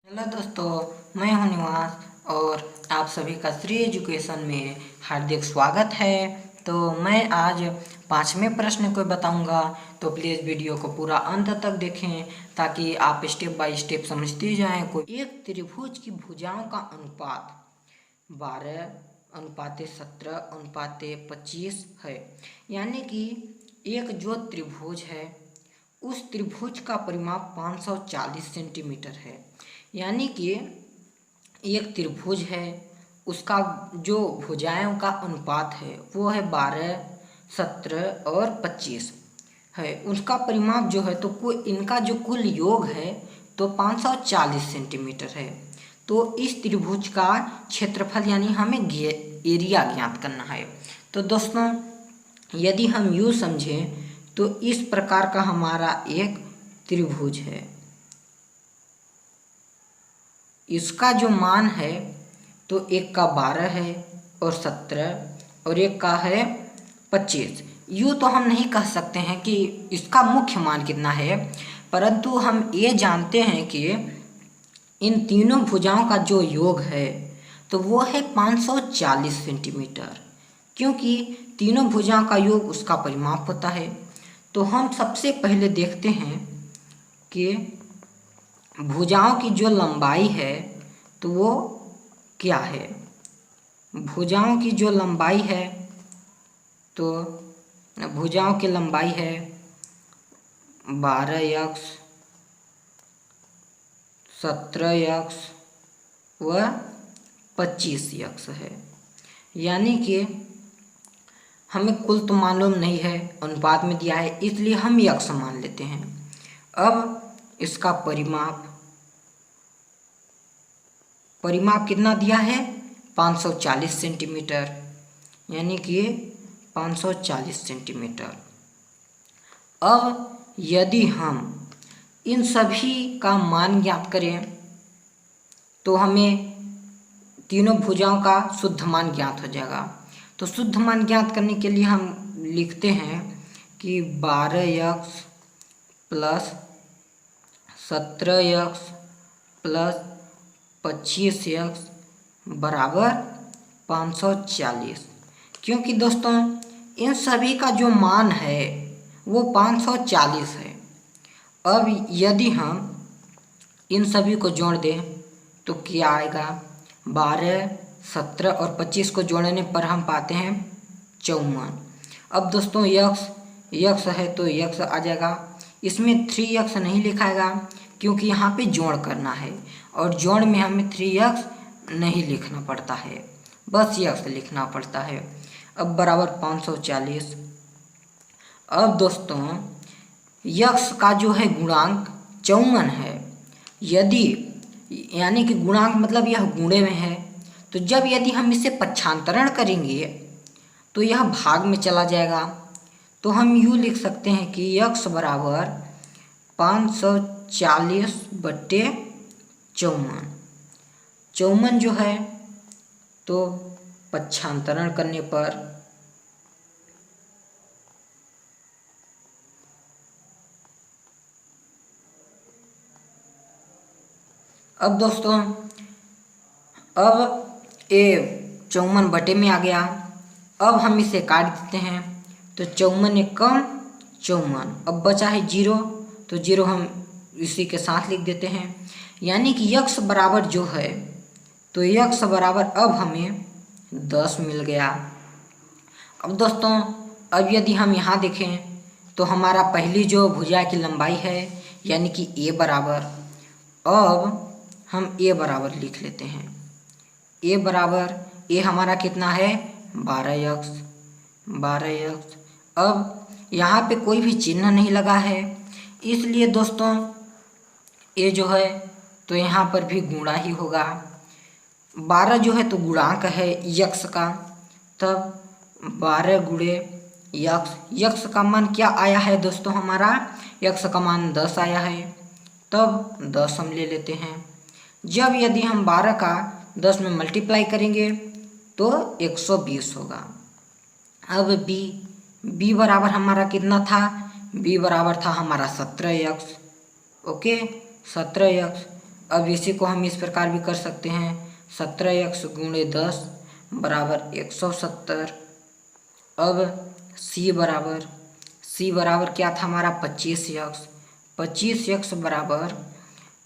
Hello दोस्तों, मैं हूं निवास और आप सभी का श्री एजुकेशन में हार्दिक स्वागत है। तो मैं आज पांचवें प्रश्न को बताऊंगा, तो प्लीज़ वीडियो को पूरा अंत तक देखें ताकि आप स्टेप बाय स्टेप समझते जाएं। कोई एक त्रिभुज की भुजाओं का अनुपात 12:17:25 है। यानी कि एक जो त्रिभुज है उस त्रिभुज का परिमाप 540 सेंटीमीटर है। यानी कि एक त्रिभुज है, उसका जो भुजाओं का अनुपात है वो है 12, 17 और 25 है। उसका परिमाप जो है तो इनका जो कुल योग है तो 540 सेंटीमीटर है। तो इस त्रिभुज का क्षेत्रफल यानी हमें एरिया ज्ञात करना है। तो दोस्तों, यदि हम यूँ समझें तो इस प्रकार का हमारा एक त्रिभुज है। इसका जो मान है तो एक का 12 है और 17 और एक का है 25। यूँ तो हम नहीं कह सकते हैं कि इसका मुख्य मान कितना है, परंतु हम ये जानते हैं कि इन तीनों भुजाओं का जो योग है तो वो है 540 सेंटीमीटर, क्योंकि तीनों भुजाओं का योग उसका परिमाप होता है। तो हम सबसे पहले देखते हैं कि भुजाओं की जो लंबाई है तो वो क्या है। भुजाओं की जो लंबाई है तो भुजाओं की लंबाई है 12x, 17x व 25x है। यानी कि हमें कुल तो मालूम नहीं है, अनुपात में दिया है इसलिए हम यक्स मान लेते हैं। अब इसका परिमाप कितना दिया है 540 सेंटीमीटर, यानी कि 540 सेंटीमीटर। अब यदि हम इन सभी का मान ज्ञात करें तो हमें तीनों भुजाओं का शुद्ध मान ज्ञात हो जाएगा। तो शुद्ध मान ज्ञात करने के लिए हम लिखते हैं कि 12x plus 17x plus 25x बराबर 540। क्योंकि दोस्तों इन सभी का जो मान है वो 540 है। अब यदि हम इन सभी को जोड़ दें तो क्या आएगा, 12, 17 और 25 को जोड़ने पर हम पाते हैं 54। अब दोस्तों यक्स है तो यक्स आ जाएगा। इसमें 3x नहीं लिखाएगा क्योंकि यहाँ पे जोड़ करना है और जोड़ में हमें 3x नहीं लिखना पड़ता है, बस यक्स लिखना पड़ता है। अब बराबर 540। अब दोस्तों यक्स का जो है गुणांक 54 है। यदि यानी कि गुणांक मतलब यह गुणे में है, तो जब यदि हम इसे पक्षांतरण करेंगे तो यह भाग में चला जाएगा। तो हम यूँ लिख सकते हैं कि यक्स बराबर 540/54। 54 जो है तो पक्षांतरण करने पर अब दोस्तों अब ये 54 बटे में आ गया। अब हम इसे काट देते हैं तो 54 एक कम 54। अब बचा है 0, तो 0 हम इसी के साथ लिख देते हैं। यानी कि यक्स बराबर जो है तो यक्स बराबर अब हमें 10 मिल गया। अब दोस्तों अब यदि हम यहाँ देखें तो हमारा पहली जो भुजा की लंबाई है यानी कि ए बराबर, अब हम ए बराबर लिख लेते हैं। ए बराबर ए हमारा कितना है 12x। अब यहाँ पे कोई भी चिन्ह नहीं लगा है, इसलिए दोस्तों ए जो है तो यहाँ पर भी गुणा ही होगा। 12 जो है तो गुणांक है यक्स का, तब 12 गुणे यक्स। यक्स का मान क्या आया है दोस्तों, हमारा यक्स का मान 10 आया है, तब 10 हम ले लेते हैं। जब यदि हम 12 का 10 में मल्टीप्लाई करेंगे तो 120 होगा। अब बी बराबर हमारा कितना था, बी बराबर था हमारा 17x। Okay 17x। अब इसी को हम इस प्रकार भी कर सकते हैं, 17x गुणे 10 बराबर 170। अब c बराबर क्या था हमारा 25x, 25x बराबर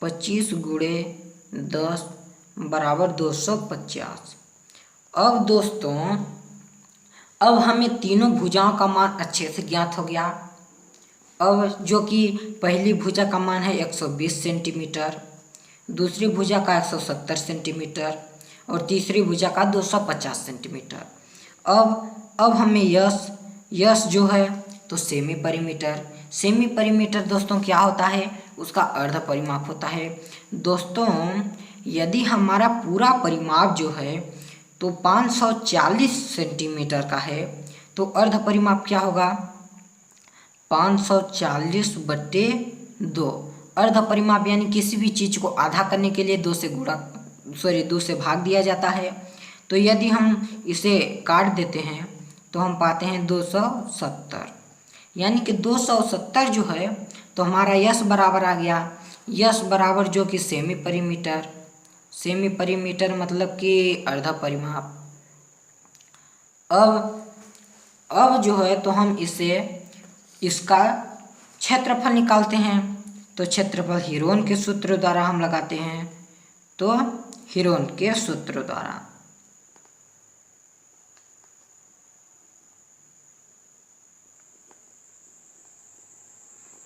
25 गुणे 10 बराबर 250। अब दोस्तों अब हमें तीनों भुजाओं का मान अच्छे से ज्ञात हो गया। अब जो कि पहली भुजा का मान है 120 सेंटीमीटर, दूसरी भुजा का 170 सेंटीमीटर और तीसरी भुजा का 250 सेंटीमीटर। अब हमें यश जो है तो सेमी परिमीटर दोस्तों क्या होता है, उसका अर्ध परिमाप होता है। दोस्तों यदि हमारा पूरा परिमाप जो है तो 540 सेंटीमीटर का है तो अर्ध परिमाप क्या होगा, 540/2। अर्ध परिमाप यानी किसी भी चीज़ को आधा करने के लिए 2 से भाग दिया जाता है। तो यदि हम इसे काट देते हैं तो हम पाते हैं 270, यानी कि 270 जो है तो हमारा यश बराबर आ गया। यश बराबर जो कि सेमी परिमीटर मतलब कि अर्ध परिमाप। अब जो है तो हम इसका क्षेत्रफल निकालते हैं। तो क्षेत्रफल हीरोन के सूत्र द्वारा हम लगाते हैं, तो हीरोन के सूत्र द्वारा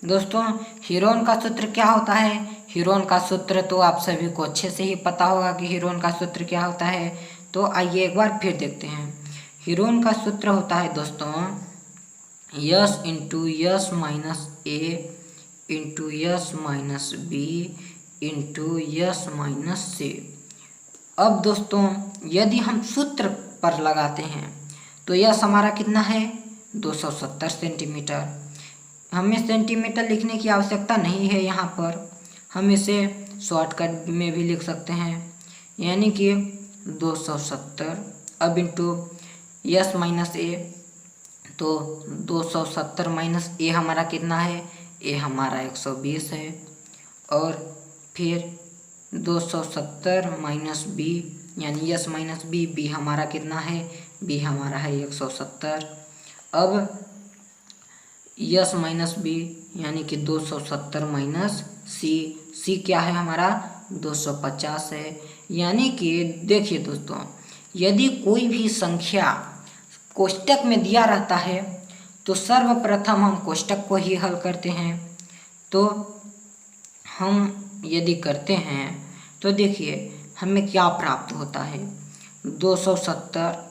दोस्तों हीरोन का सूत्र क्या होता है। हीरोन का सूत्र तो आप सभी को अच्छे से ही पता होगा कि हीरोन का सूत्र क्या होता है। तो आइए एक बार फिर देखते हैं। हीरोन का सूत्र होता है दोस्तों s into s minus a into s minus b into s minus c. अब दोस्तों यदि हम सूत्र पर लगाते हैं तो यस हमारा कितना है 270 सेंटीमीटर। हमें सेंटीमीटर लिखने की आवश्यकता नहीं है, यहाँ पर हम इसे शॉर्टकट में भी लिख सकते हैं, यानी कि 270। अब इंटू यस माइनस ए, तो 270 माइनस ए हमारा कितना है, ए हमारा 120 है। और फिर 270 माइनस बी यानी यस माइनस बी, बी हमारा कितना है, बी हमारा है 170। अब यस माइनस बी यानी कि 270 माइनस सी, सी क्या है हमारा 250 है। यानी कि देखिए दोस्तों यदि कोई भी संख्या कोष्टक में दिया रहता है तो सर्वप्रथम हम कोष्टक को ही हल करते हैं। तो हम यदि करते हैं तो देखिए हमें क्या प्राप्त होता है 270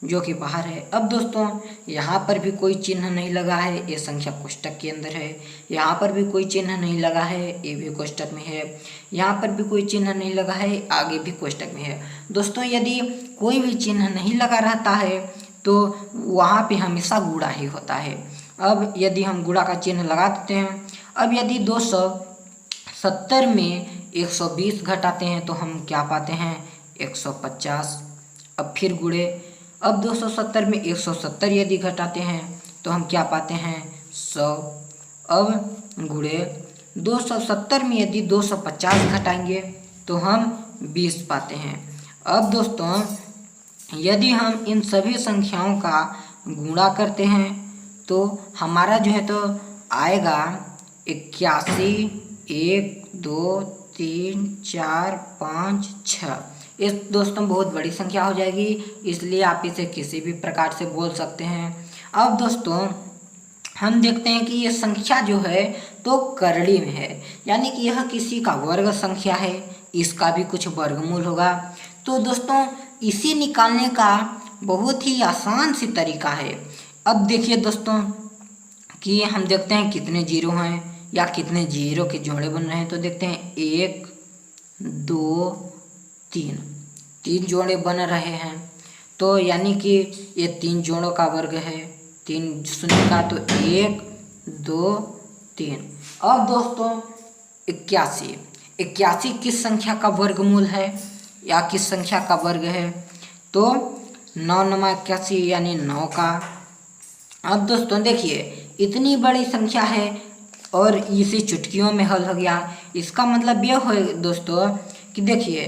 जो कि बाहर है। अब दोस्तों यहाँ पर भी कोई चिन्ह नहीं लगा है, ये संख्या कोष्टक के अंदर है। यहाँ पर भी कोई चिन्ह नहीं लगा है, ये भी कोष्टक में है। यहाँ पर भी कोई चिन्ह नहीं लगा है, आगे भी कोष्टक में है। दोस्तों यदि कोई भी चिन्ह नहीं लगा रहता है तो वहाँ पे हमेशा गुणा ही होता है। अब यदि हम गुणा का चिन्ह लगा देते हैं, अब यदि 270 में 120 घटाते हैं तो हम क्या पाते हैं 150। अब फिर गुणे, अब 270 में 170 यदि घटाते हैं तो हम क्या पाते हैं 100। अब गुणे 270 में यदि 250 घटाएंगे तो हम 20 पाते हैं। अब दोस्तों यदि हम इन सभी संख्याओं का गुणा करते हैं तो हमारा जो है तो आएगा 81, 1, 2, 3, 4, 5, 6। इस दोस्तों बहुत बड़ी संख्या हो जाएगी, इसलिए आप इसे किसी भी प्रकार से बोल सकते हैं। अब दोस्तों हम देखते हैं कि ये संख्या जो है तो करड़ी में है, यानी कि यह किसी का वर्ग संख्या है, इसका भी कुछ वर्गमूल होगा। तो दोस्तों इसे निकालने का बहुत ही आसान सी तरीका है। अब देखिए दोस्तों कि हम देखते हैं कितने जीरो हैं या कितने जीरो के जोड़े बन रहे हैं। तो देखते हैं 1, 2, 3 जोड़े बन रहे हैं। तो यानी कि ये 3 जोड़ों का वर्ग है, 3 शून्य का, तो 1, 2, 3। अब दोस्तों 81 किस संख्या का वर्गमूल है या किस संख्या का वर्ग है, तो 9 × 81 यानी 9 का। अब दोस्तों देखिए इतनी बड़ी संख्या है और इसे चुटकियों में हल हो गया। इसका मतलब यह है दोस्तों कि देखिए,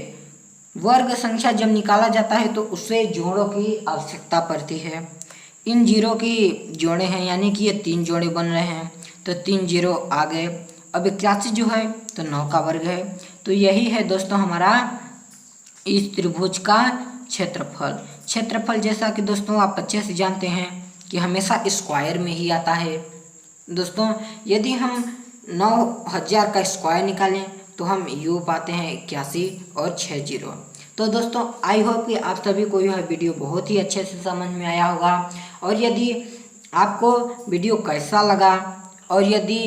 वर्ग संख्या जब निकाला जाता है तो उससे जोड़ों की आवश्यकता पड़ती है। इन जीरो की जोड़े हैं, यानी कि ये 3 जोड़े बन रहे हैं, तो 3 जीरो आ गए। अब 81 जो है तो 9 का वर्ग है। तो यही है दोस्तों हमारा इस त्रिभुज का क्षेत्रफल जैसा कि दोस्तों आप अच्छे से जानते हैं कि हमेशा स्क्वायर में ही आता है। दोस्तों यदि हम 9000 का स्क्वायर निकालें तो हम यू पाते हैं 81 और 6 जीरो। तो दोस्तों आई होप कि आप सभी को यह वीडियो बहुत ही अच्छे से समझ में आया होगा। और यदि आपको वीडियो कैसा लगा और यदि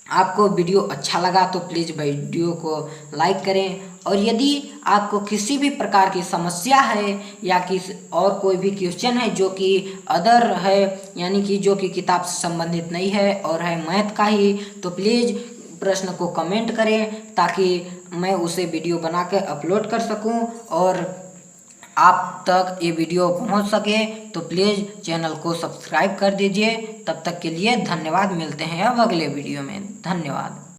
आपको वीडियो अच्छा लगा तो प्लीज़ वीडियो को लाइक करें। और यदि आपको किसी भी प्रकार की समस्या है या किसी और कोई भी क्वेश्चन है जो कि अदर है, यानी कि जो कि किताब से संबंधित नहीं है और है मैथ का ही, तो प्लीज़ प्रश्न को कमेंट करें ताकि मैं उसे वीडियो बना के अपलोड कर सकूं और आप तक ये वीडियो पहुंच सके। तो प्लीज़ चैनल को सब्सक्राइब कर दीजिए। तब तक के लिए धन्यवाद। मिलते हैं अब अगले वीडियो में। धन्यवाद।